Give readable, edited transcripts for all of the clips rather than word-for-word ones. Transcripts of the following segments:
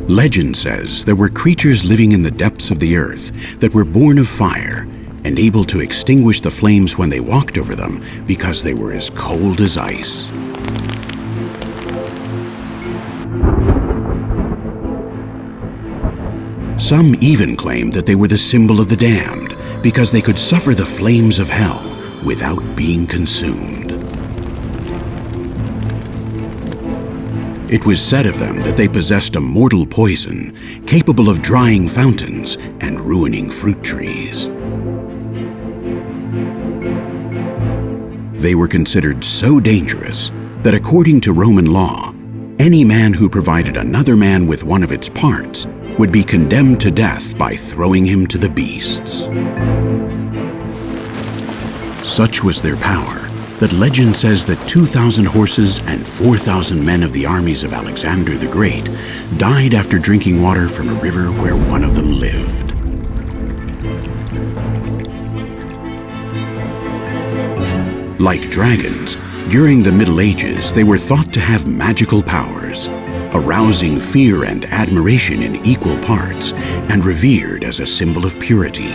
Legend says there were creatures living in the depths of the earth that were born of fire and able to extinguish the flames when they walked over them because they were as cold as ice. Some even claimed that they were the symbol of the damned because they could suffer the flames of hell without being consumed. It was said of them that they possessed a mortal poison capable of drying fountains and ruining fruit trees. They were considered so dangerous that according to Roman law, any man who provided another man with one of its parts would be condemned to death by throwing him to the beasts. Such was their power that legend says that 2,000 horses and 4,000 men of the armies of Alexander the Great died after drinking water from a river where one of them lived. Like dragons, during the Middle Ages, they were thought to have magical powers, arousing fear and admiration in equal parts, and revered as a symbol of purity.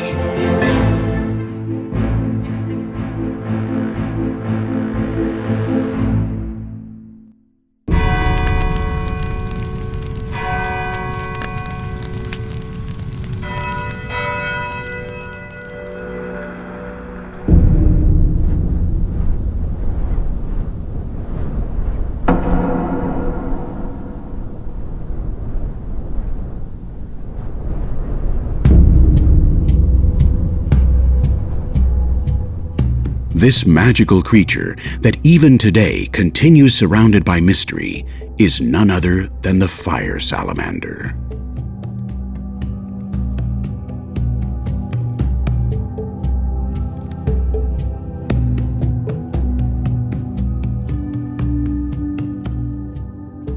This magical creature that even today continues surrounded by mystery is none other than the fire salamander.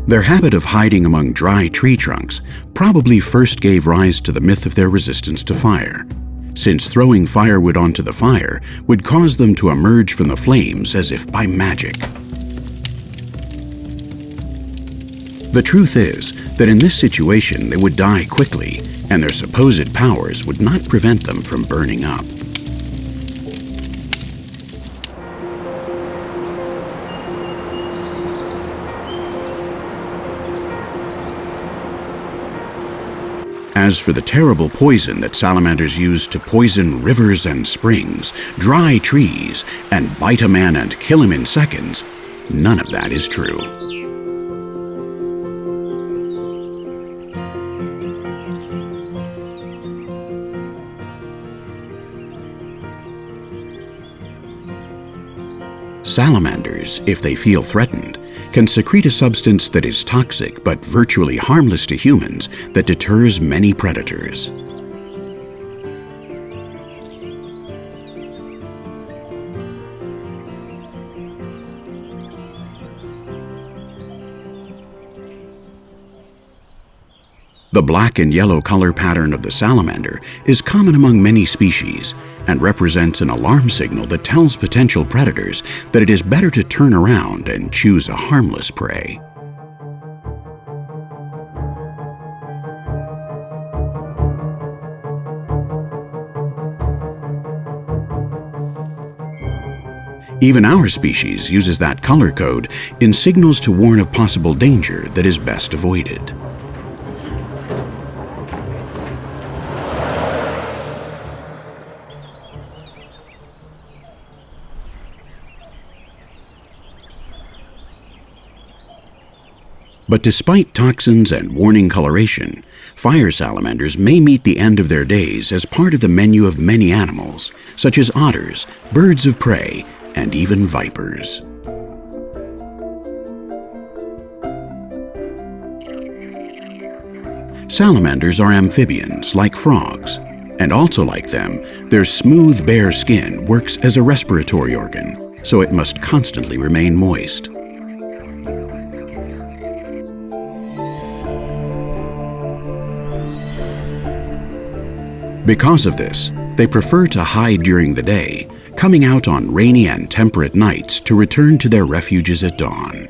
Their habit of hiding among dry tree trunks probably first gave rise to the myth of their resistance to fire, since throwing firewood onto the fire would cause them to emerge from the flames as if by magic. The truth is that in this situation they would die quickly, and their supposed powers would not prevent them from burning up. As for the terrible poison that salamanders use to poison rivers and springs, dry trees, and bite a man and kill him in seconds, none of that is true. Salamanders, if they feel threatened, can secrete a substance that is toxic but virtually harmless to humans that deters many predators. The black and yellow color pattern of the salamander is common among many species and represents an alarm signal that tells potential predators that it is better to turn around and choose a harmless prey. Even our species uses that color code in signals to warn of possible danger that is best avoided. But despite toxins and warning coloration, fire salamanders may meet the end of their days as part of the menu of many animals, such as otters, birds of prey, and even vipers. Salamanders are amphibians, like frogs, and also like them, their smooth, bare skin works as a respiratory organ, so it must constantly remain moist. Because of this, they prefer to hide during the day, coming out on rainy and temperate nights to return to their refuges at dawn.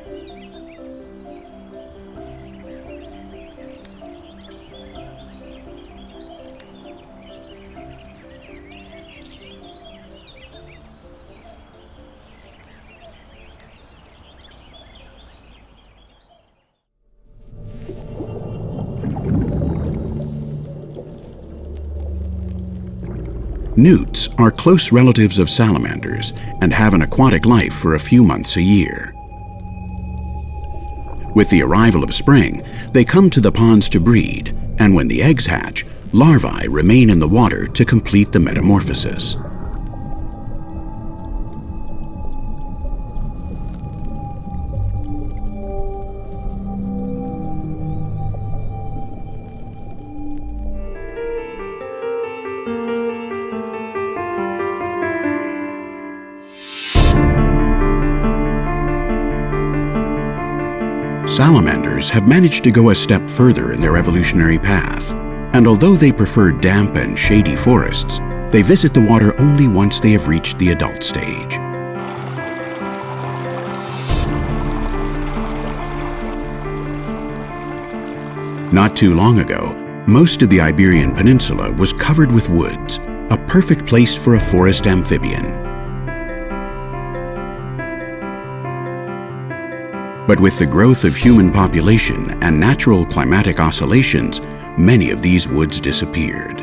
Newts are close relatives of salamanders and have an aquatic life for a few months a year. With the arrival of spring, they come to the ponds to breed, and when the eggs hatch, larvae remain in the water to complete the metamorphosis. Salamanders have managed to go a step further in their evolutionary path, and although they prefer damp and shady forests, they visit the water only once they have reached the adult stage. Not too long ago, most of the Iberian Peninsula was covered with woods, a perfect place for a forest amphibian. But with the growth of human population and natural climatic oscillations, many of these woods disappeared.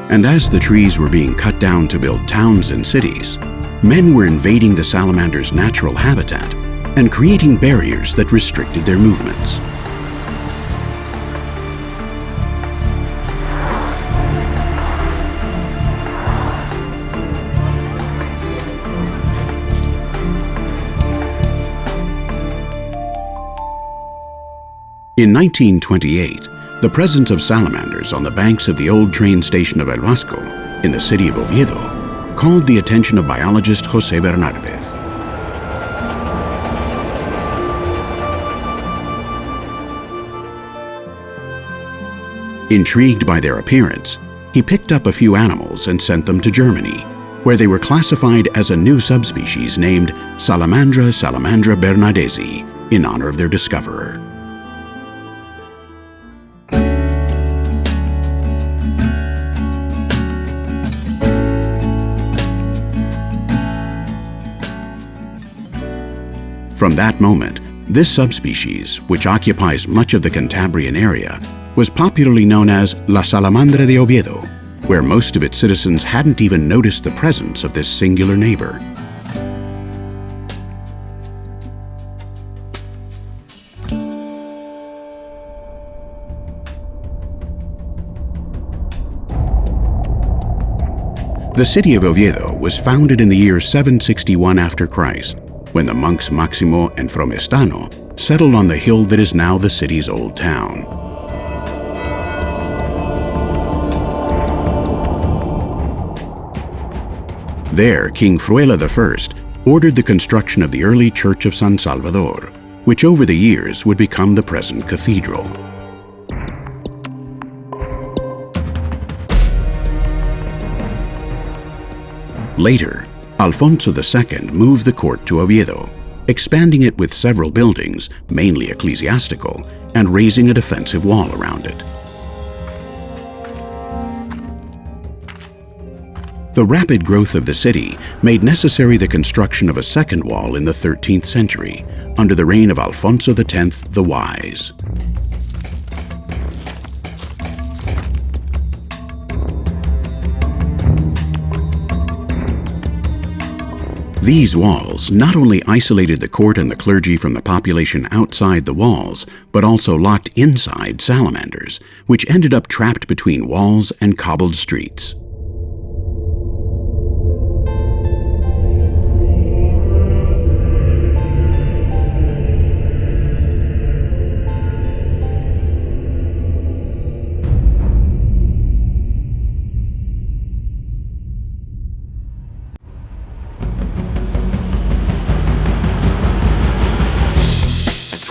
And as the trees were being cut down to build towns and cities, men were invading the salamander's natural habitat and creating barriers that restricted their movements. In 1928, the presence of salamanders on the banks of the old train station of El Vasco, in the city of Oviedo, called the attention of biologist José Bernardez. Intrigued by their appearance, he picked up a few animals and sent them to Germany, where they were classified as a new subspecies named Salamandra bernardesi, in honor of their discoverer. From that moment, this subspecies, which occupies much of the Cantabrian area, was popularly known as La Salamandra de Oviedo, where most of its citizens hadn't even noticed the presence of this singular neighbor. The city of Oviedo was founded in the year 761 after Christ, when the monks Maximo and Fromestano settled on the hill that is now the city's old town. There, King Fruela I ordered the construction of the early Church of San Salvador, which over the years would become the present cathedral. Later, Alfonso II moved the court to Oviedo, expanding it with several buildings, mainly ecclesiastical, and raising a defensive wall around it. The rapid growth of the city made necessary the construction of a second wall in the 13th century, under the reign of Alfonso X the Wise. These walls not only isolated the court and the clergy from the population outside the walls, but also locked inside salamanders, which ended up trapped between walls and cobbled streets.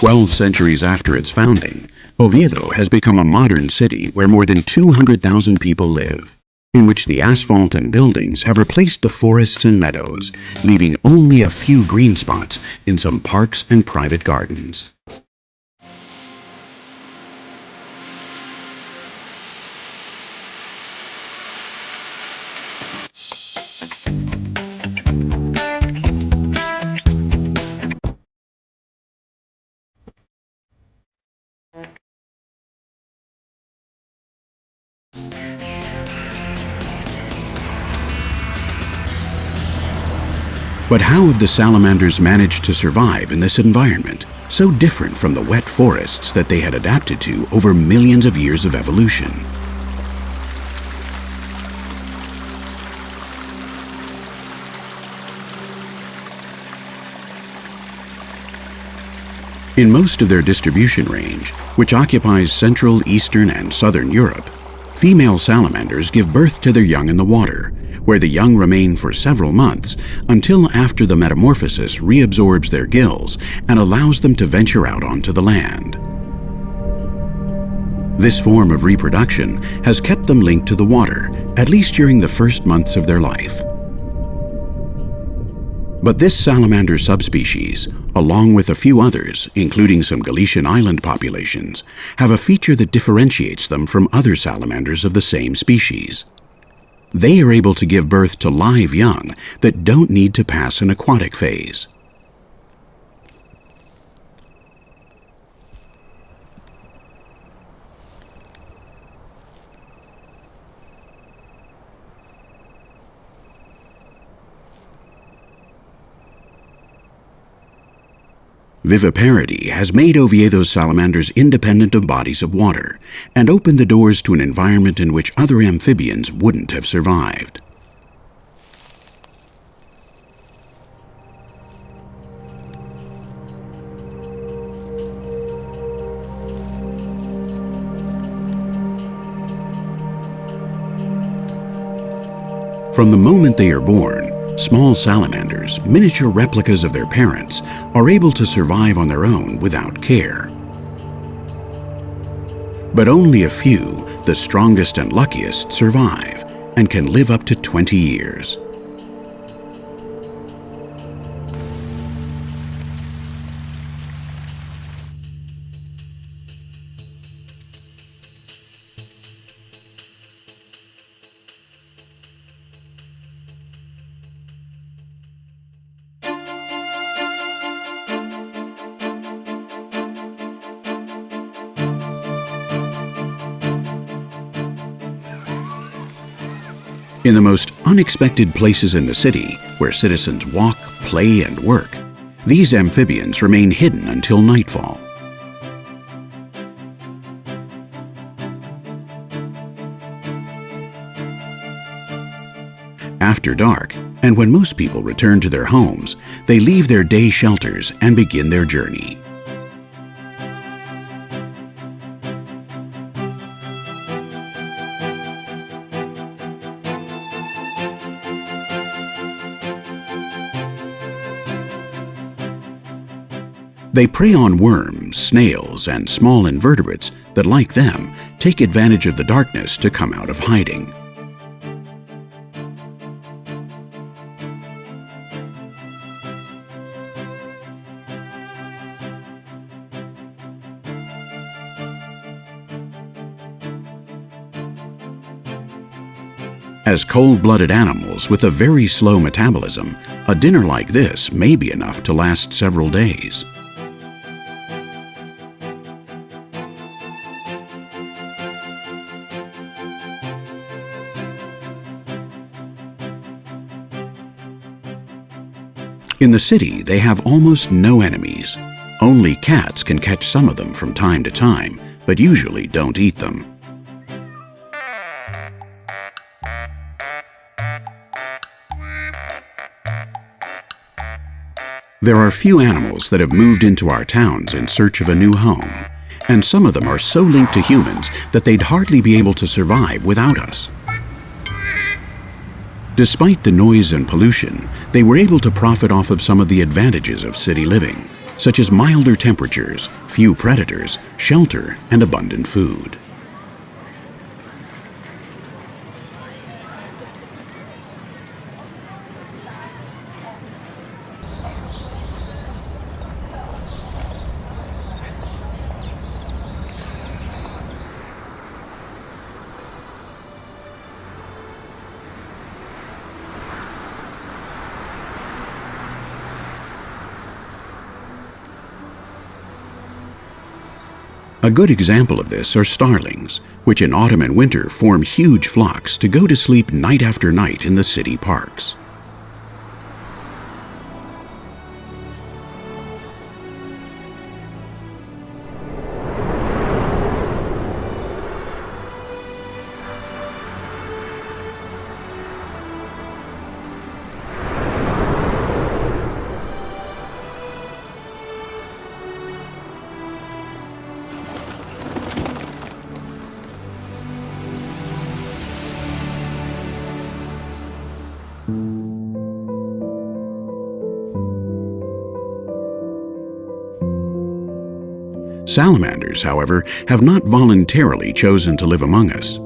"12 centuries after its founding, Oviedo has become a modern city where more than 200,000 people live, in which the asphalt and buildings have replaced the forests and meadows, leaving only a few green spots in some parks and private gardens. But how have the salamanders managed to survive in this environment, so different from the wet forests that they had adapted to over millions of years of evolution? In most of their distribution range, which occupies Central, Eastern, and Southern Europe, female salamanders give birth to their young in the water, where the young remain for several months until after the metamorphosis reabsorbs their gills and allows them to venture out onto the land. This form of reproduction has kept them linked to the water, at least during the first months of their life. But this salamander subspecies, along with a few others, including some Galician island populations, have a feature that differentiates them from other salamanders of the same species. They are able to give birth to live young that don't need to pass an aquatic phase. Viviparity has made Oviedo's salamanders independent of bodies of water and opened the doors to an environment in which other amphibians wouldn't have survived. From the moment they are born, small salamanders, miniature replicas of their parents, are able to survive on their own without care. But only a few, the strongest and luckiest, survive and can live up to 20 years. In the most unexpected places in the city, where citizens walk, play, and work, these amphibians remain hidden until nightfall. After dark, and when most people return to their homes, they leave their day shelters and begin their journey. They prey on worms, snails, and small invertebrates that, like them, take advantage of the darkness to come out of hiding. As cold-blooded animals with a very slow metabolism, a dinner like this may be enough to last several days. In the city, they have almost no enemies. Only cats can catch some of them from time to time, but usually don't eat them. There are few animals that have moved into our towns in search of a new home, and some of them are so linked to humans that they'd hardly be able to survive without us. Despite the noise and pollution, they were able to profit off of some of the advantages of city living, such as milder temperatures, few predators, shelter, and abundant food. A good example of this are starlings, which in autumn and winter form huge flocks to go to sleep night after night in the city parks. Salamanders, however, have not voluntarily chosen to live among us.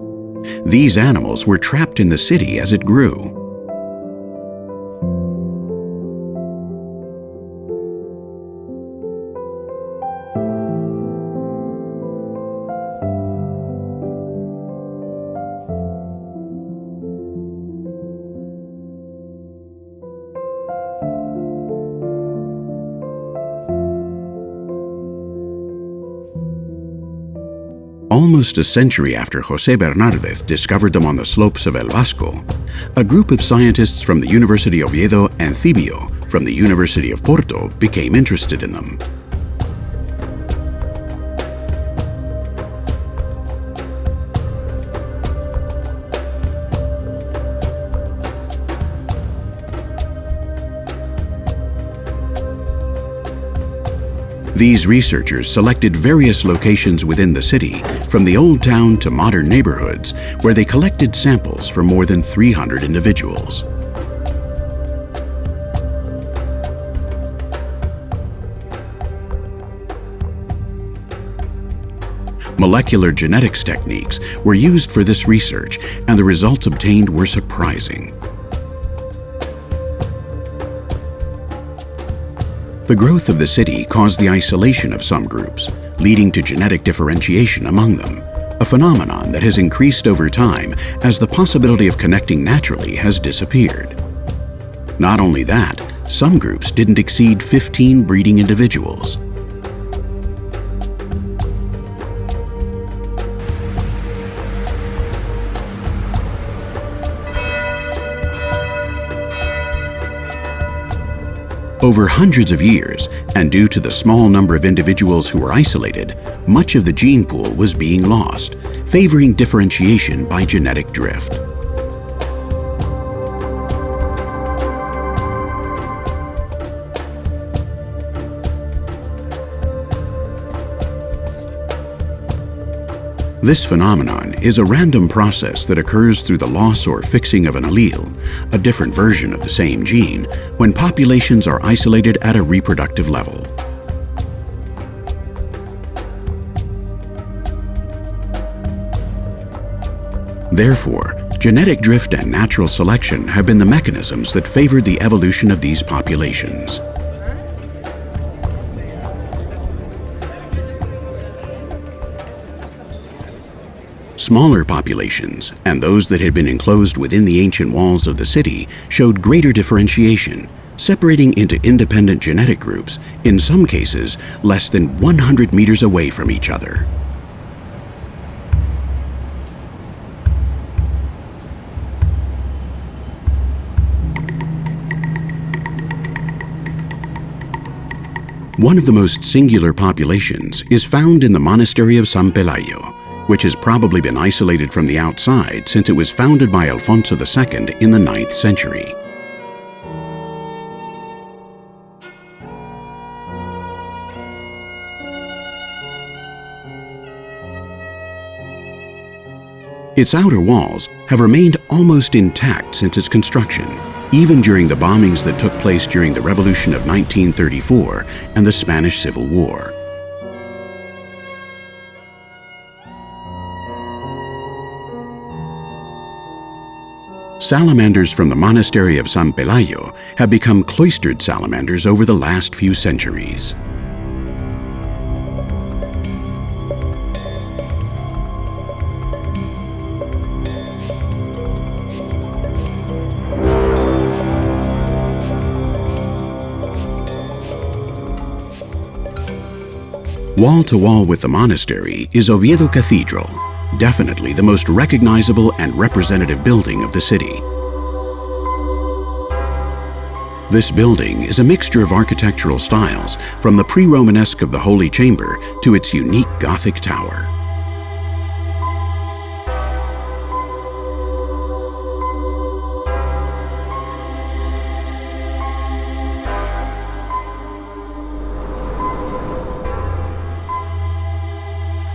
These animals were trapped in the city as it grew. Almost a century after José Bernardez discovered them on the slopes of El Vasco, a group of scientists from the University of Oviedo and Thibio from the University of Porto became interested in them. These researchers selected various locations within the city, from the old town to modern neighborhoods, where they collected samples from more than 300 individuals. Molecular genetics techniques were used for this research, and the results obtained were surprising. The growth of the city caused the isolation of some groups, leading to genetic differentiation among them, a phenomenon that has increased over time as the possibility of connecting naturally has disappeared. Not only that, some groups didn't exceed 15 breeding individuals. Over hundreds of years, and due to the small number of individuals who were isolated, much of the gene pool was being lost, favoring differentiation by genetic drift. This phenomenon is a random process that occurs through the loss or fixing of an allele, a different version of the same gene, when populations are isolated at a reproductive level. Therefore, genetic drift and natural selection have been the mechanisms that favored the evolution of these populations. Smaller populations, and those that had been enclosed within the ancient walls of the city, showed greater differentiation, separating into independent genetic groups, in some cases less than 100 meters away from each other. One of the most singular populations is found in the monastery of San Pelayo, which has probably been isolated from the outside since it was founded by Alfonso II in the 9th century. Its outer walls have remained almost intact since its construction, even during the bombings that took place during the Revolution of 1934 and the Spanish Civil War. Salamanders from the monastery of San Pelayo have become cloistered salamanders over the last few centuries. Wall to wall with the monastery is Oviedo Cathedral, definitely the most recognizable and representative building of the city. This building is a mixture of architectural styles, from the pre-Romanesque of the Holy Chamber to its unique Gothic tower.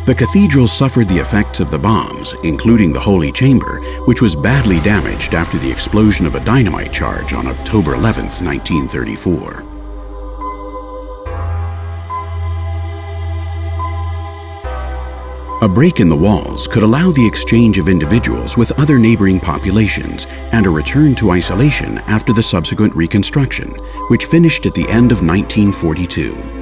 The cathedral suffered the effects of the bombs, including the Holy Chamber, which was badly damaged after the explosion of a dynamite charge on October 11, 1934. A break in the walls could allow the exchange of individuals with other neighboring populations and a return to isolation after the subsequent reconstruction, which finished at the end of 1942.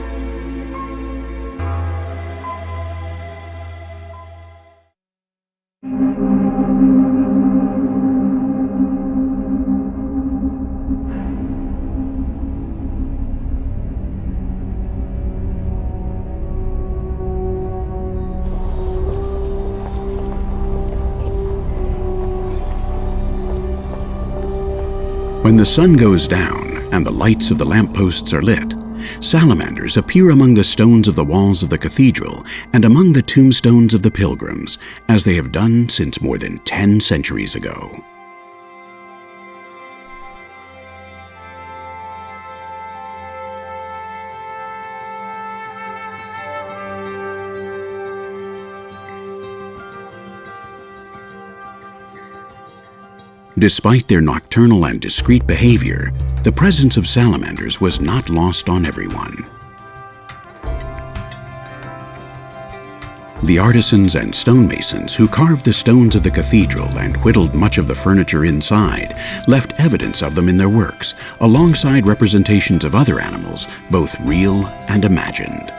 When the sun goes down and the lights of the lampposts are lit, salamanders appear among the stones of the walls of the cathedral and among the tombstones of the pilgrims, as they have done since more than 10 centuries ago. Despite their nocturnal and discreet behavior, the presence of salamanders was not lost on everyone. The artisans and stonemasons who carved the stones of the cathedral and whittled much of the furniture inside left evidence of them in their works, alongside representations of other animals, both real and imagined.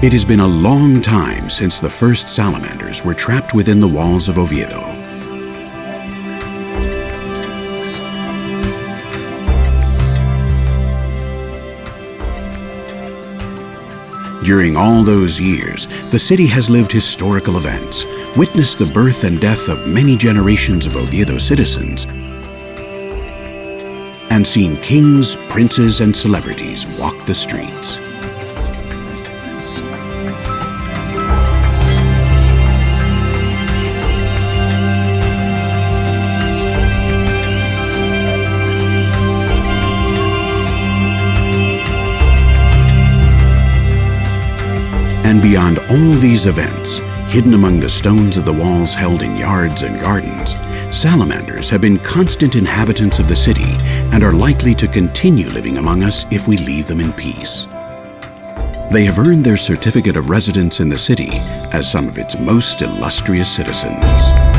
It has been a long time since the first salamanders were trapped within the walls of Oviedo. During all those years, the city has lived historical events, witnessed the birth and death of many generations of Oviedo citizens, and seen kings, princes, and celebrities walk the streets. And beyond all these events, hidden among the stones of the walls held in yards and gardens, salamanders have been constant inhabitants of the city and are likely to continue living among us if we leave them in peace. They have earned their certificate of residence in the city as some of its most illustrious citizens.